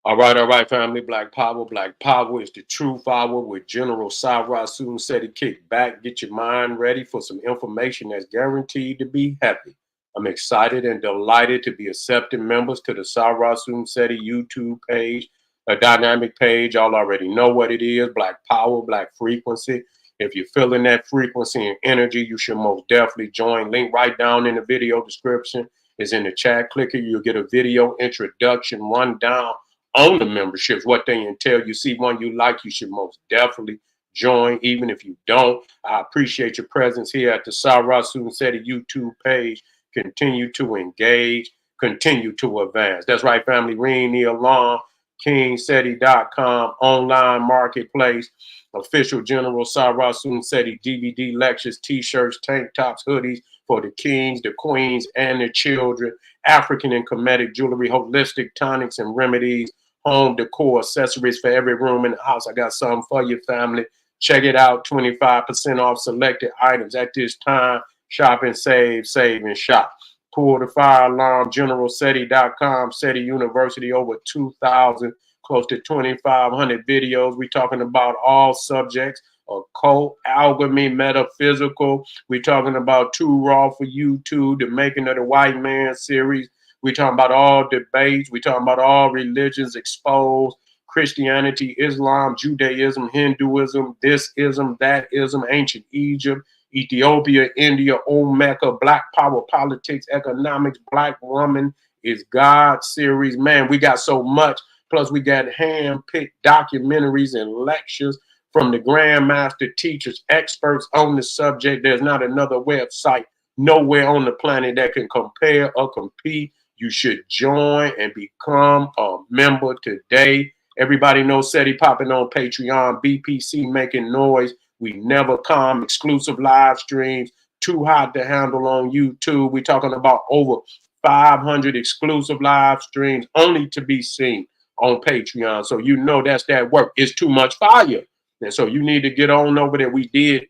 All right, family. Black Power. Black Power is the truth hour with General Cyrus Soon said he kick back, get your mind ready for some information that's guaranteed to be happy. I'm excited and delighted to be accepting members to the Cyrus Soon Seti YouTube page, a dynamic page. Y'all already know what it is. Black Power, Black Frequency. If you're feeling that frequency and energy, you should most definitely join. Link right down in the video description is in the chat. Click it. You'll get a video introduction rundown on the memberships, what they entail. You see one you like, you should most definitely join. Even if you don't, I appreciate your presence here at the Sarah Student City YouTube page. Continue to engage, continue to advance. That's right, family. Ring the alarm. KingSeti.com, online marketplace, official General Sarah Student City DVD lectures, t-shirts, tank tops, hoodies for the kings, the queens, and the children. African and Kemetic jewelry, holistic tonics and remedies, home decor, accessories for every room in the house. I got something for your family. Check it out, 25% off selected items at this time. Shop and save and shop. Pull the fire alarm, generalseti.com, SETI University, over 2,000, close to 2,500 videos. We're talking about all subjects, occult, alchemy, metaphysical. We're talking about Too Raw for YouTube, the Making of the White Man series. We're talking about all debates. We're talking about all religions exposed: Christianity, Islam, Judaism, Hinduism, this ism, that ism, ancient Egypt, Ethiopia, India, old Mecca, Black Power, politics, economics, Black woman is God series. Man, we got so much. Plus, we got hand-picked documentaries and lectures from the grandmaster teachers, experts on the subject. There's not another website nowhere on the planet that can compare or compete. You should join and become a member today. Everybody knows SETI popping on Patreon, BPC making noise. We never come. Exclusive live streams, too hot to handle on YouTube. We're talking about over 500 exclusive live streams only to be seen on Patreon. So you know that's that work. It's too much fire. And so you need to get on over there. We did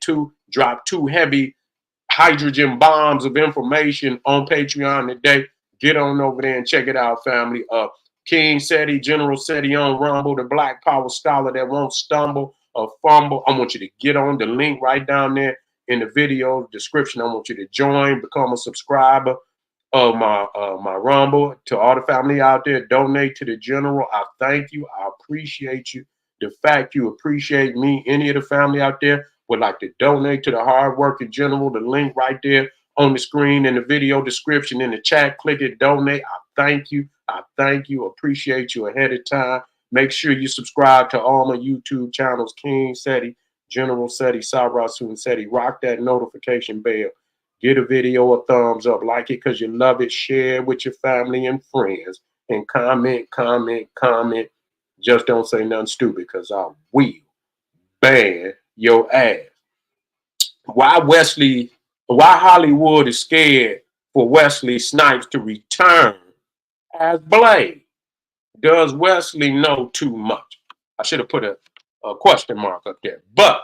drop two heavy hydrogen bombs of information on Patreon today. Get on over there and check it out, family. King Seti, General Seti on Rumble, the Black Power scholar that won't stumble or fumble. I want you to get on the link right down there in the video description. I want you to join, become a subscriber of my Rumble. To all the family out there, donate to the General. I thank you. I appreciate you. The fact you appreciate me, any of the family out there would like to donate to the hardworking General, the link right there on the screen in the video description in the chat. Click it, donate. I thank you. I thank you. Appreciate you ahead of time. Make sure you subscribe to all my YouTube channels: King Seti, General Seti, Sarasu and Seti. Rock that notification bell. Get a video a thumbs up. Like it because you love it. Share with your family and friends. And comment, comment, comment. Just don't say nothing stupid because I will ban your ass. Why Hollywood is scared for Wesley Snipes to return as Blade? Does Wesley know too much? I should have put a question mark up there. But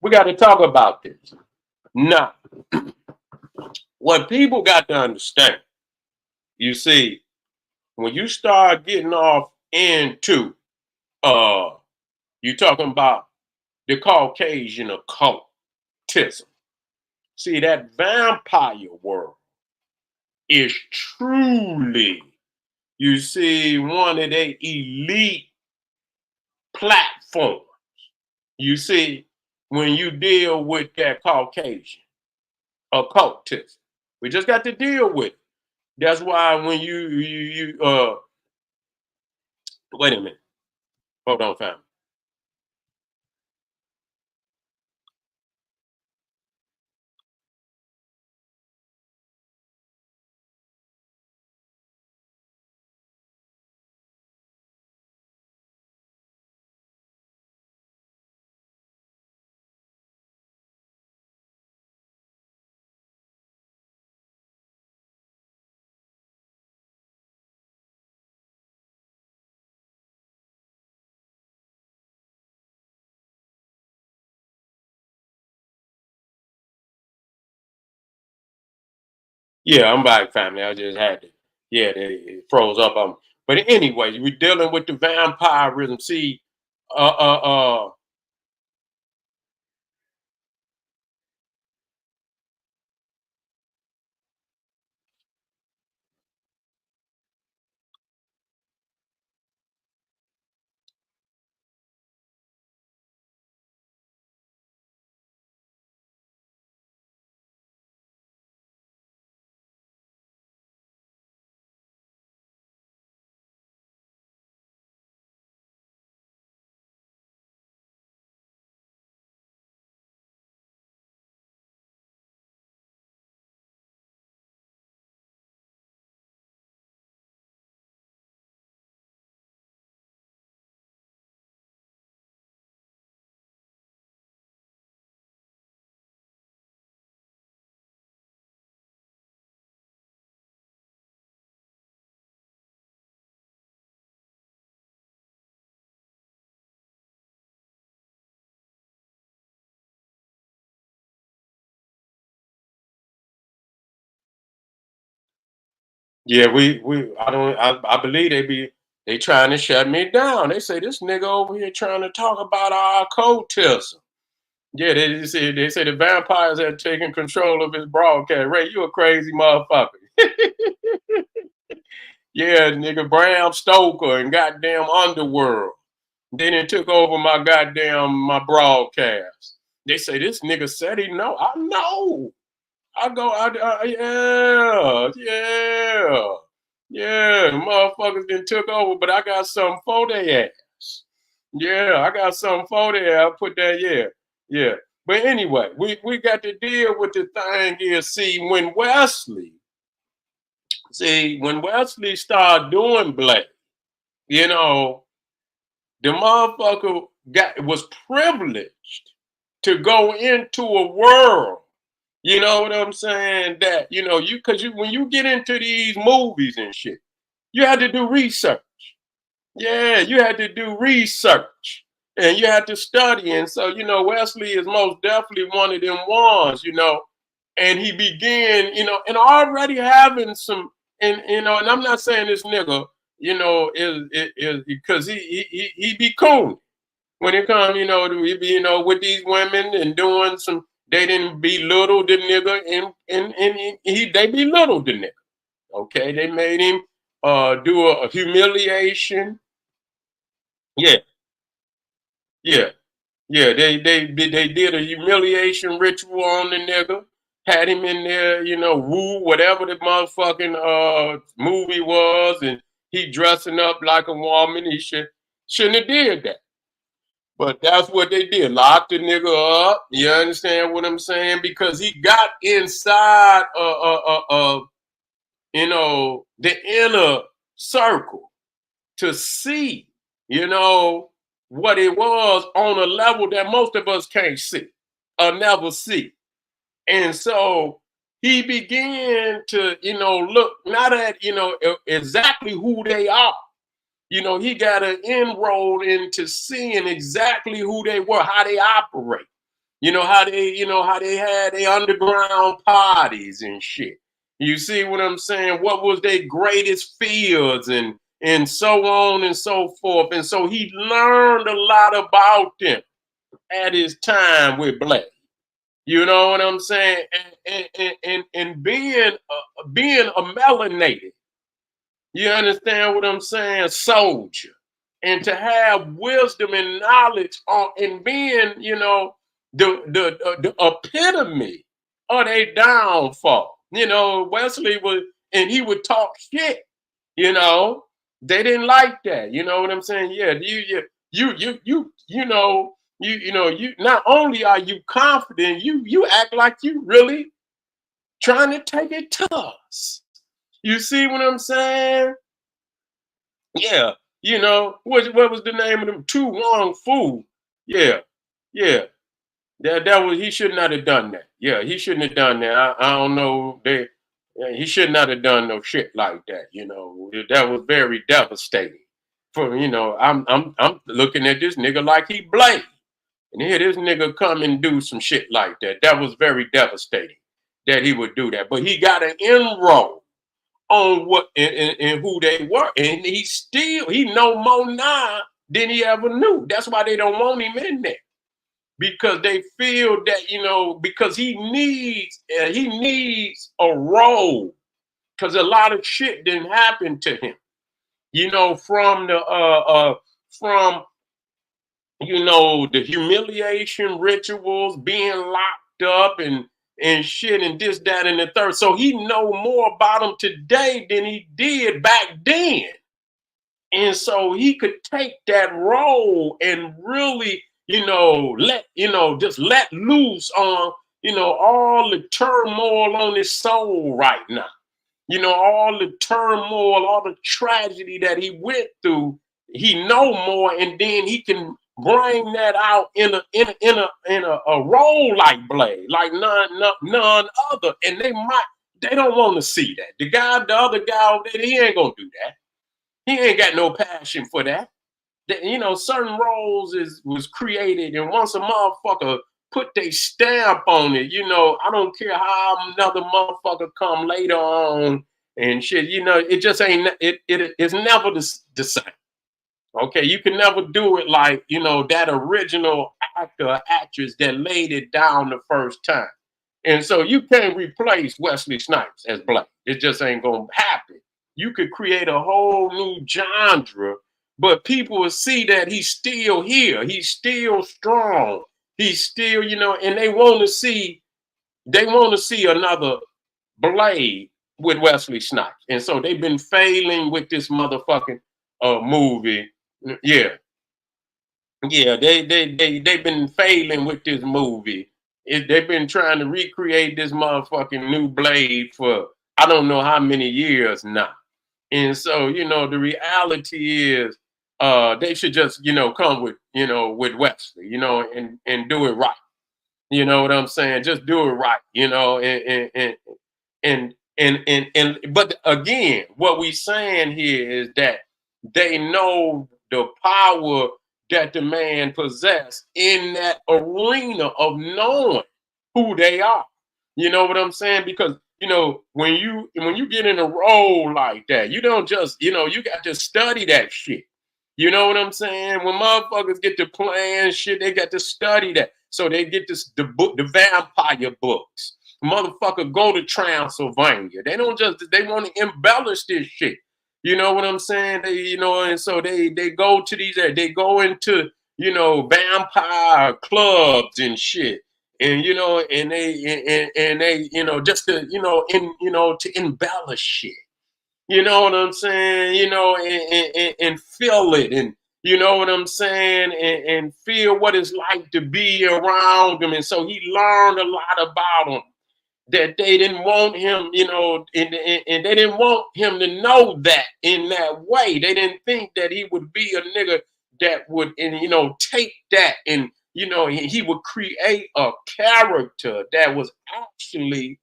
we got to talk about this. Now, what people got to understand, you see, when you start getting off into you talking about the Caucasian occultism. See, that vampire world is truly, you see, one of the elite platforms. You see, when you deal with that Caucasian occultism, we just got to deal with it. That's why when you wait a minute, hold on, family. Yeah, I'm back, family. I just had to. Yeah, it froze up on me. But anyway, we're dealing with the vampirism. See, uh, uh, uh, yeah, I don't, I believe they trying to shut me down. They say this nigga over here trying to talk about our occultism. Yeah, they say the vampires have taken control of his broadcast. Ray, you a crazy motherfucker. Yeah, nigga, Bram Stoker and goddamn Underworld. They done took over my broadcast. They say this nigga said he know. I know. Yeah. Motherfuckers done took over, but I got something for their ass. Yeah, I got something for their ass. I put that, yeah. But anyway, we got to deal with the thing here. When Wesley started doing Blake, you know, the motherfucker was privileged to go into a world. You know what I'm saying? That because when you get into these movies and shit, you had to do research. Yeah, you had to do research and you had to study. And so, Wesley is most definitely one of them ones, and he began, and already having some, and I'm not saying this nigga, is because he be cool when it comes, to be, with these women and doing some, they didn't belittle the nigga and they belittled the nigga. Okay, they made him do a humiliation. Yeah, yeah, yeah. They did a humiliation ritual on the nigga. Had him in there, woo whatever the motherfucking movie was, and he dressing up like a woman. He shouldn't have did that. But that's what they did. Locked the nigga up. You understand what I'm saying? Because he got inside the inner circle to see, what it was on a level that most of us can't see or never see. And so he began to, look not at, exactly who they are. He got an inroad into seeing exactly who they were, how they operate. How they had their underground parties and shit. You see what I'm saying? What was their greatest fears and so on and so forth. And so he learned a lot about them at his time with Blake. You know what I'm saying? And being a melanated, you understand what I'm saying, soldier, and to have wisdom and knowledge on and being, the epitome of their downfall. Wesley was, and he would talk shit. They didn't like that. You know what I'm saying? Yeah, you not only are you confident, you act like you really trying to take it to us. You see what I'm saying? Yeah, what was the name of them? Tu Wong Fu. Yeah, yeah. That was he should not have done that. Yeah, he shouldn't have done that. I don't know. He should not have done no shit like that. That was very devastating. For I'm looking at this nigga like he Blake, and here this nigga come and do some shit like that. That was very devastating that he would do that. But he got an inroad on what and who they were, and he know more now than he ever knew. That's why they don't want him in there, because they feel that, because he needs a role, because a lot of shit didn't happen to him, from from the humiliation rituals, being locked up and shit and this, that, and the third. So he know more about him today than he did back then. And so he could take that role and really, just let loose on, all the turmoil on his soul right now. All the turmoil, all the tragedy that he went through, he know more, and then he can bring that out in a role like Blade, like none other. And they don't want to see that. The other guy over there, he ain't gonna do that. He ain't got no passion for that. Certain roles was created, and once a motherfucker put their stamp on it, I don't care how another motherfucker come later on and shit, it just ain't, it's never the same. Okay, you can never do it like, that original actor or actress that laid it down the first time. And so you can't replace Wesley Snipes as Blade. It just ain't gonna happen. You could create a whole new genre, but people will see that he's still here. He's still strong. He's still, and they want to see another Blade with Wesley Snipes. And so they've been failing with this motherfucking movie. Yeah. Yeah, they've been failing with this movie. They've been trying to recreate this motherfucking new Blade for I don't know how many years now. And so, the reality is they should just, come with Wesley, and do it right. You know what I'm saying? Just do it right, but again, what we saying here is that they know the power that the man possessed in that arena of knowing who they are. You know what I'm saying? Because when you get in a role like that, you don't just, you got to study that shit. You know what I'm saying? When motherfuckers get to playing shit, they got to study that. So they get the vampire books. Motherfucker go to Transylvania. They don't just, they want to embellish this shit. You know what I'm saying? They, and so they go to they go into, vampire clubs and shit. And they just to to embellish shit. You know what I'm saying? And feel it, and you know what I'm saying, and feel what it's like to be around them. And so he learned a lot about them that they didn't want him, and they didn't want him to know that in that way. They didn't think that he would be a nigga that would, and take that, and he would create a character that was actually,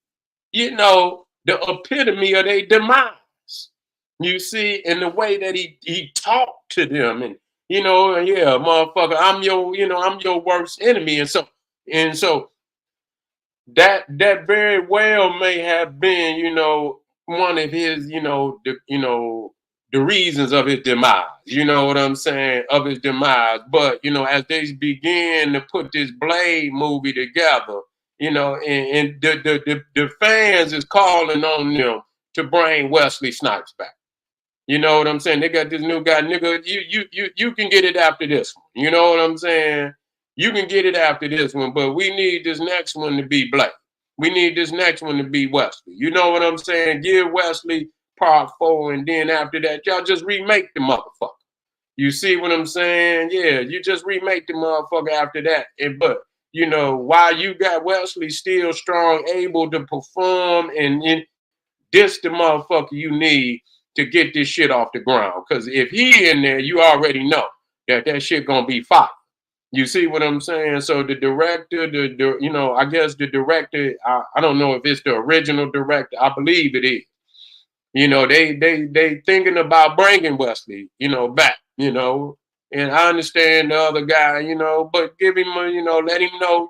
the epitome of their demise. You see, in the way that he talked to them, and yeah, motherfucker, I'm your worst enemy, and so that very well may have been, one of his, the reasons of his demise. You know what I'm saying? Of his demise. But as they begin to put this Blade movie together, and the fans is calling on them to bring Wesley Snipes back. You know what I'm saying? They got this new guy, nigga. You can get it after this one. You know what I'm saying? You can get it after this one, but we need this next one to be Blake. We need this next one to be Wesley. You know what I'm saying? Give Wesley part 4, and then after that, y'all just remake the motherfucker. You see what I'm saying? Yeah, you just remake the motherfucker after that. But while you got Wesley still strong, able to perform, and this the motherfucker you need to get this shit off the ground. Because if he in there, you already know that shit gonna be fire. You see what I'm saying? So the director, I guess the director, I don't know if it's the original director. I believe it is. They thinking about bringing Wesley, back, and I understand the other guy, but give him, let him know,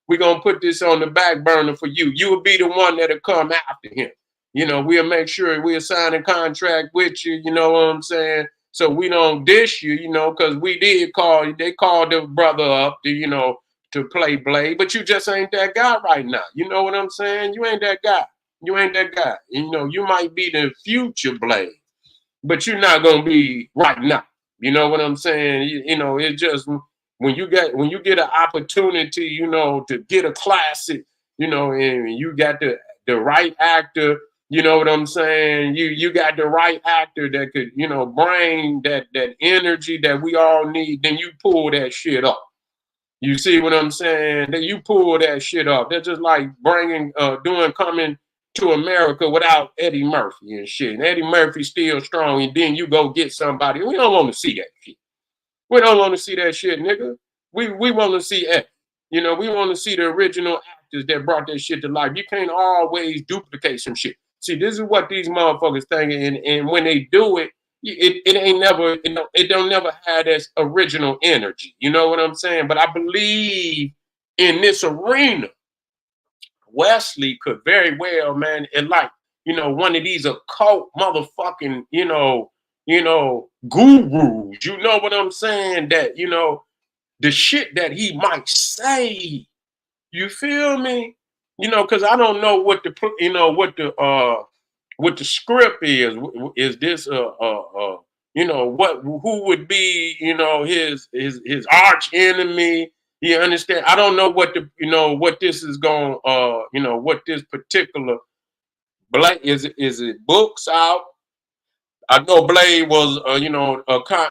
we're gonna put this on the back burner for you. You will be the one that'll come after him. You know, we'll make sure we'll sign a contract with you, you know what I'm saying? So we don't dish you, you know, because we did call, they called the brother up to, you know, to play Blade, but you just ain't that guy right now. You know what I'm saying? You ain't that guy. You ain't that guy. You know, you might be the future Blade, but you're not gonna be right now. You know what I'm saying? You know, it's just when you get an opportunity, you know, to get a classic, you know, and you got the right actor, you know what I'm saying? You got the right actor that could, you know, bring that energy that we all need, then you pull that shit up. You see what I'm saying? That you pull that shit off. They're just like bringing, doing coming to America without Eddie Murphy and shit. And Eddie Murphy still strong, and then you go get somebody. We don't want to see that shit. We don't want to see that shit, nigga. We want to see Eddie. You know, we want to see the original actors that brought that shit to life. You can't always duplicate some shit. See, this is what these motherfuckers thinking, and when they do it, it ain't never, you know, it don't never have this original energy. You know what I'm saying? But I believe in this arena, Wesley could very well, man, and like, you know, one of these occult motherfucking, you know, gurus. You know what I'm saying? That, you know, the shit that he might say. You feel me? You know, because I don't know what the, you know, what the script is. Is this you know, what, who would be, you know, his arch enemy? You understand? I don't know what the, you know, what this is going, you know, what this particular black is it books out? I know Blade was, you know,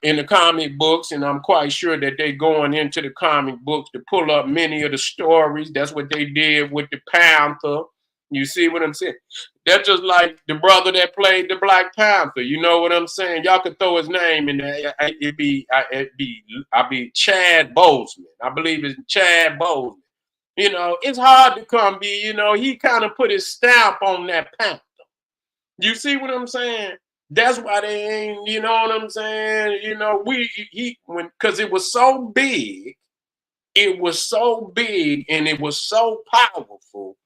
in the comic books, and I'm quite sure that they going into the comic books to pull up many of the stories. That's what they did with the Panther. You see what I'm saying? That's just like the brother that played the Black Panther. You know what I'm saying? Y'all could throw his name in there. I'd be Chad Boseman. I believe it's Chad Boseman. You know, it's hard to come be. You know, he kind of put his stamp on that Panther. You see what I'm saying? That's why they ain't, you know what I'm saying? You know, when, because it was so big and it was so powerful,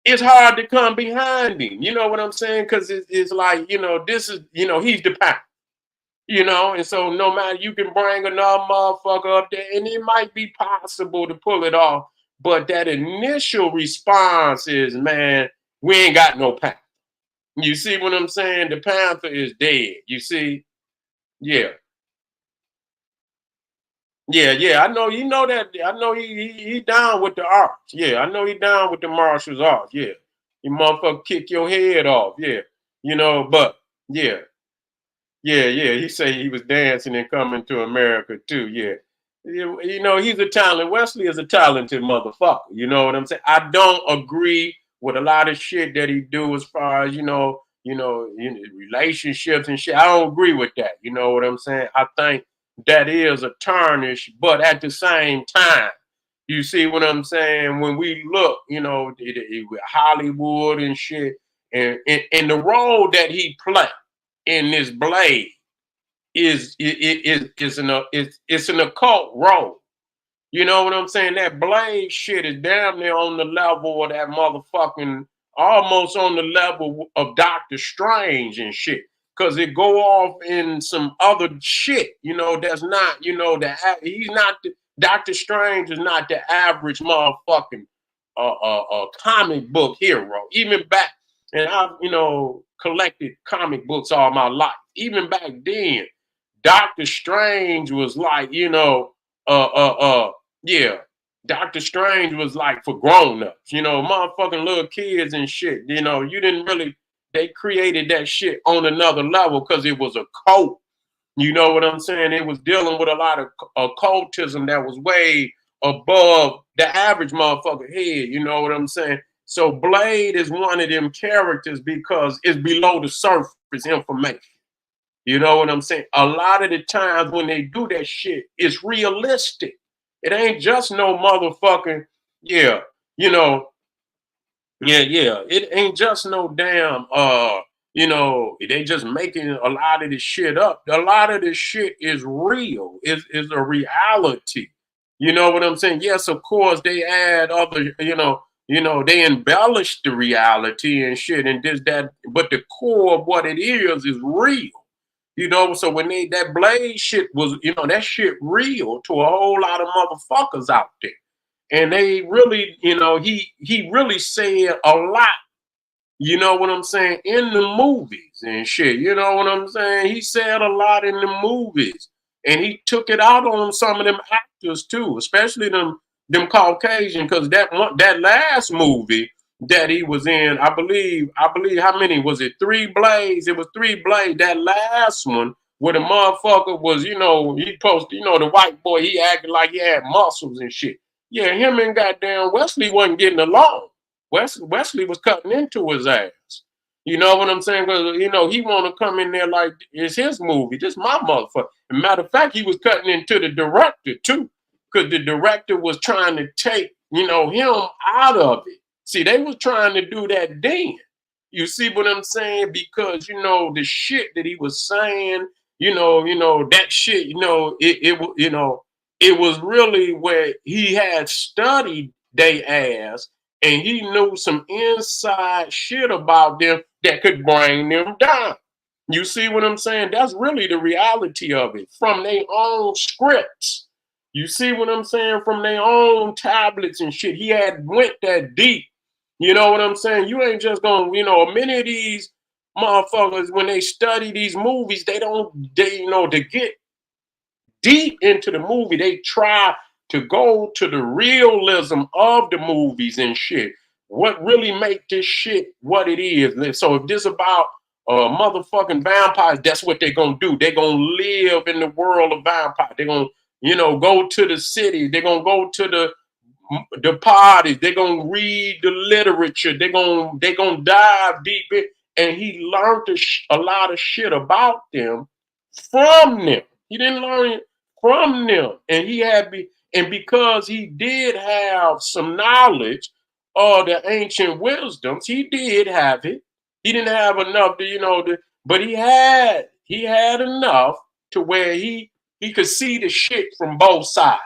it's hard to come behind him. You know what I'm saying? Because it's like, you know, this is, you know, he's the power, you know, and so no matter, you can bring another motherfucker up there and it might be possible to pull it off, but that initial response is, man, we ain't got no power. You see what I'm saying? The Panther is dead. You see? Yeah. Yeah. I know you know that. I know he down with the arts. Yeah, I know he down with the martial arts. Yeah. You motherfucker kick your head off. Yeah. You know, but yeah. Yeah. He say he was dancing and coming to America too. Yeah. You know, he's a talent. Wesley is a talented motherfucker. You know what I'm saying? I don't agree with a lot of shit that he do as far as, relationships and shit. I don't agree with that. You know what I'm saying? I think that is a tarnish, but at the same time, you see what I'm saying? When we look, you know, with Hollywood and shit, and the role that he played in this Blade it's an occult role. You know what I'm saying? That Blade shit is damn near on the level of that motherfucking, almost on the level of Doctor Strange and shit. Cause it go off in some other shit, you know, that's not, you know, he's not Doctor Strange is not the average motherfucking comic book hero. Even back, and I've, you know, collected comic books all my life. Even back then, Doctor Strange was like, you know, yeah, Doctor Strange was like for grown-ups, you know, motherfucking little kids and shit. You know, you didn't really, they created that shit on another level because it was a cult. You know what I'm saying? It was dealing with a lot of occultism that was way above the average motherfucker head. You know what I'm saying? So Blade is one of them characters because it's below the surface information. You know what I'm saying? A lot of the times when they do that shit, it's realistic. It ain't just no motherfucking, yeah, you know, yeah. It ain't just no damn, you know, they just making a lot of this shit up. A lot of this shit is real, is a reality. You know what I'm saying? Yes, of course, they add other, You know, they embellish the reality and shit and this, that, but the core of what it is real. You know, so when that Blade shit was, you know, that shit real to a whole lot of motherfuckers out there. And they really, you know, he really said a lot, you know what I'm saying, in the movies and shit. You know what I'm saying? He said a lot in the movies. And he took it out on some of them actors too, especially them Caucasian, because that last movie that he was in, I believe how many was it? 3 Blades. It was 3 Blades. That last one where the motherfucker was, you know, he posted, you know, the white boy, he acted like he had muscles and shit. Yeah, him and goddamn Wesley wasn't getting along. Wesley was cutting into his ass. You know what I'm saying? Because, you know, he want to come in there like it's his movie. This my motherfucker. As a matter of fact, he was cutting into the director too. Because the director was trying to take, you know, him out of it. See, they was trying to do that then. You see what I'm saying? Because, you know, the shit that he was saying, that shit, it was really where he had studied they ass and he knew some inside shit about them that could bring them down. You see what I'm saying? That's really the reality of it from their own scripts. You see what I'm saying? From their own tablets and shit. He had went that deep. You know what I'm saying? You ain't just gonna, many of these motherfuckers, when they study these movies, to get deep into the movie, they try to go to the realism of the movies and shit. What really make this shit what it is. So if this about motherfucking vampires, that's what they're gonna do. They're gonna live in the world of vampires. They're gonna, go to the city. They're gonna go to the parties. They're gonna read the literature. They're gonna dive deep in. And he learned a lot of shit about them from them. He didn't learn it from them, and because he did have some knowledge of the ancient wisdoms, he did have it. He didn't have enough but he had enough to where he could see the shit from both sides,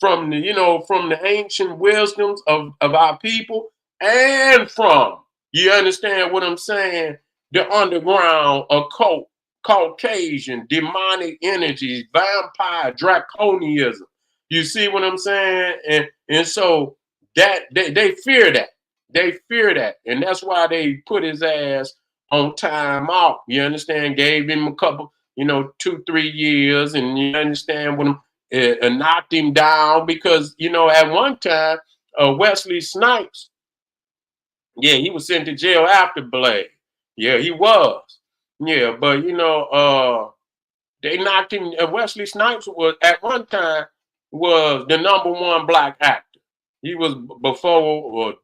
from the ancient wisdoms of our people, and from, you understand what I'm saying, the underground occult, Caucasian, demonic energies, vampire, draconianism. You see what I'm saying? And so that they fear that. They fear that. And that's why they put his ass on time out. You understand? Gave him a couple, 2-3 years, and you understand what knocked him down because, at one time, Wesley Snipes, yeah, he was sent to jail after Blade. Yeah, he was. Yeah, but they knocked him. Wesley Snipes was at one time was the #1 black actor. He was before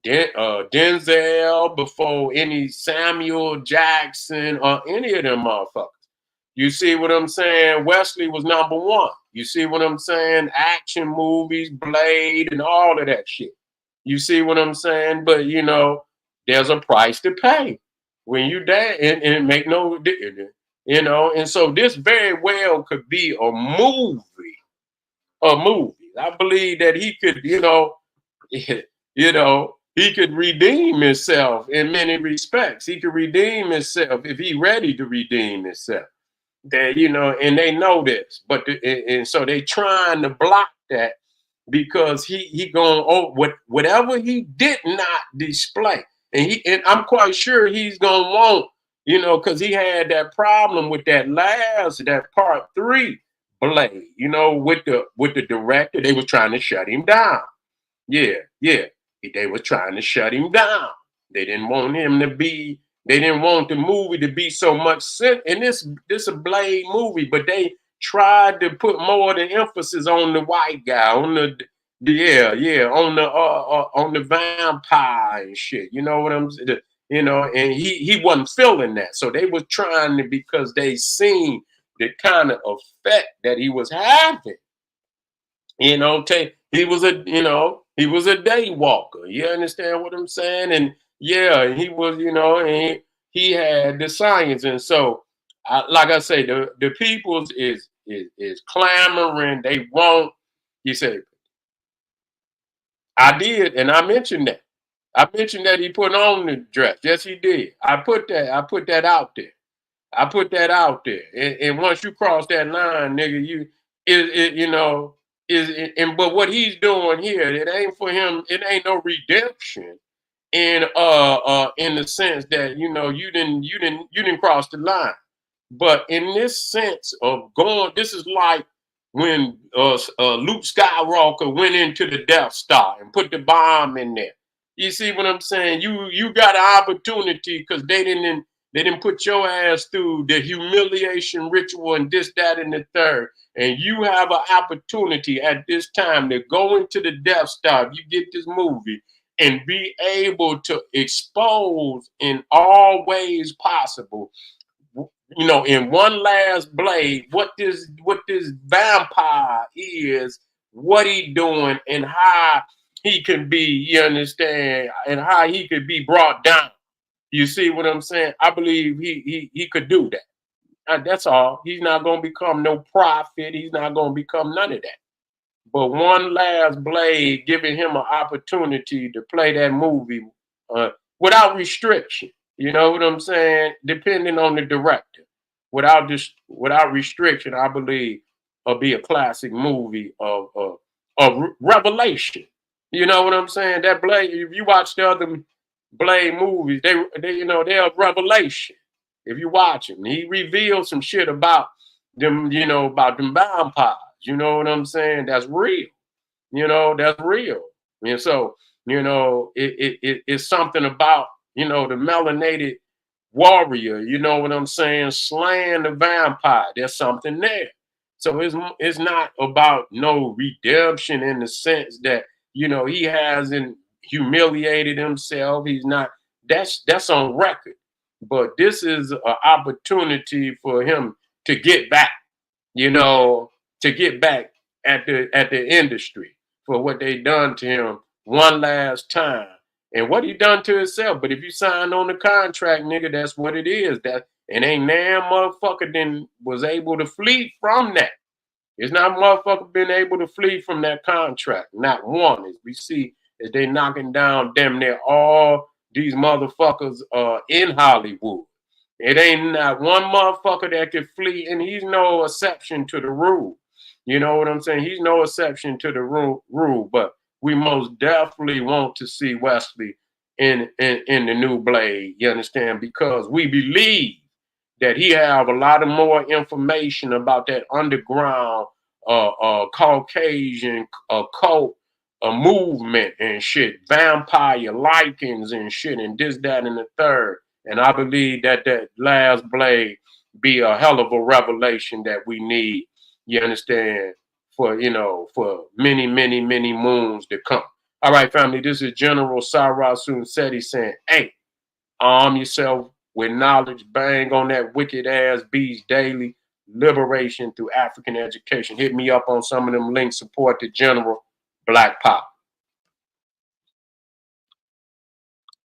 Denzel, before any Samuel Jackson or any of them motherfuckers. You see what I'm saying? Wesley was #1. You see what I'm saying? Action movies, Blade, and all of that shit. You see what I'm saying? But there's a price to pay when you die, and make no difference. And so this very well could be a movie. A movie. I believe that he could, he could redeem himself in many respects. He could redeem himself if he's ready to redeem himself. That and they know this, but and so they trying to block that because he going whatever he did not display, and I'm quite sure he's gonna want, because he had that problem with that part 3 Blade, with the director. They was trying to shut him down. Yeah, yeah. They were trying to shut him down. They didn't want him to be. They didn't want the movie to be so much sense. And this a Blade movie, but they tried to put more of the emphasis on the white guy, on on the vampire and shit. You know what I'm saying? And he wasn't feeling that. So they was trying to, because they seen the kind of effect that he was having. He was a day walker. You understand what I'm saying? And yeah, he was, and he had the science. And so, like I say, the peoples is clamoring. They want. You say, I did, and I mentioned that. I mentioned that he put on the dress. Yes, he did. I put that. I put that out there. I put that out there. And once you cross that line, nigga, you know, and but what he's doing here, it ain't for him. It ain't no redemption in the sense that you didn't cross the line. But in this sense of going, this is like when Luke Skywalker went into the Death Star and put the bomb in there. You see what I'm saying? You got an opportunity because they didn't put your ass through the humiliation ritual and this, that, and the third. And you have an opportunity at this time to go into the Death Star. If you get this movie and be able to expose in all ways possible, in one last blade, what this vampire is, what he doing, and how he can be, you understand, and how he could be brought down. You see what I'm saying? I believe he could do that. That's all. He's not gonna become no prophet. He's not gonna become none of that. But one last blade giving him an opportunity to play that movie without restriction. You know what I'm saying? Depending on the director, without restriction, I believe will be a classic movie of revelation. You know what I'm saying? That Blade. If you watch the other Blade movies, they're a revelation. If you watch him, he reveals some shit about them. About them vampires. You know what I'm saying? That's real. That's real. And so, it's something about, the melanated warrior, you know what I'm saying, slaying the vampire. There's something there. So it's not about no redemption in the sense that, he hasn't humiliated himself. He's not, that's on record. But this is an opportunity for him to get back, you know, to get back at the industry for what they done to him one last time and what he done to himself. But if you sign on the contract, nigga, that's what it is. That and ain't damn motherfucker then was able to flee from that. It's not motherfucker been able to flee from that contract. Not one. As we see, as they knocking down damn near all these motherfuckers in Hollywood. It ain't not one motherfucker that can flee, and he's no exception to the rule. You know what I'm saying? He's no exception to the rule, but we most definitely want to see Wesley in the new Blade. You understand? Because we believe that he have a lot of more information about that underground Caucasian cult movement and shit, vampire lichens and shit, and this, that, and the third. And I believe that last Blade be a hell of a revelation that we need. You understand? For many, many, many moons to come. All right, family. This is General Sarah Seti saying, "Hey, arm yourself with knowledge. Bang on that wicked ass beast daily. Liberation through African education. Hit me up on some of them links. Support the General. Black Power."